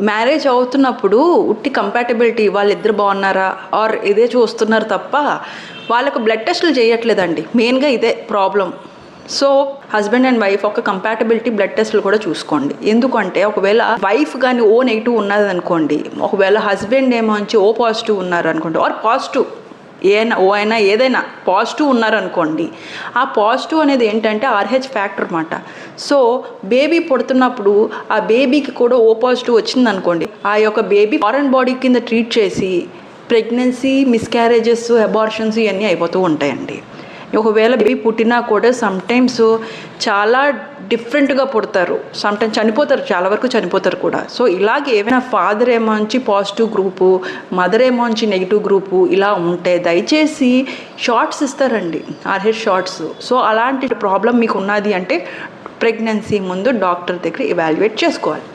Marriage అవుతున్నప్పుడు ఉట్టి compatibility వాళ్ళిద్దరు బాగున్నారా ఆర్ ఇదే చూస్తున్నారు తప్ప వాళ్ళకు బ్లడ్ టెస్టులు చేయట్లేదండి. మెయిన్గా ఇదే problem. So husband and wife ఒక కంపాటబిలిటీ బ్లడ్ టెస్టులు కూడా చూసుకోండి. ఎందుకంటే ఒకవేళ వైఫ్ కానీ ఓ నెగిటివ్ ఉన్నది అనుకోండి, ఒకవేళ హస్బెండ్ ఏమో వచ్చి ఓ పాజిటివ్ ఉన్నారు అనుకోండి, ఆర్ పాజిటివ్ ఓ అయినా ఏదైనా పాజిటివ్ ఉన్నారనుకోండి, ఆ పాజిటివ్ అనేది ఏంటంటే ఆర్హెచ్ ఫ్యాక్టర్ అన్నమాట. సో బేబీ పుడుతున్నప్పుడు ఆ బేబీకి కూడా ఓ పాజిటివ్ వచ్చిందనుకోండి, ఆ యొక్క బేబీ ఫారెన్ బాడీ కింద ట్రీట్ చేసి ప్రెగ్నెన్సీ, మిస్క్యారేజెస్, అబార్షన్స్ ఇవన్నీ అయిపోతూ ఉంటాయండి. ఒకవేళ బేబీ పుట్టినా కూడా సమ్టైమ్స్ చాలా డిఫరెంట్గా పుడతారు, సమ్టైమ్స్ చనిపోతారు, చాలా వరకు చనిపోతారు కూడా. సో ఇలాగే ఏమైనా ఫాదర్ ఏమోంచి పాజిటివ్ గ్రూపు, మదర్ ఏమోంచి నెగిటివ్ గ్రూపు ఇలా ఉంటే దయచేసి షార్ట్స్ ఇస్తారండి, ఆర్హెచ్ షార్ట్స్. సో అలాంటి ప్రాబ్లం మీకు ఉన్నది అంటే ప్రెగ్నెన్సీ ముందు డాక్టర్ దగ్గర ఎవాల్యుయేట్ చేసుకోవాలి.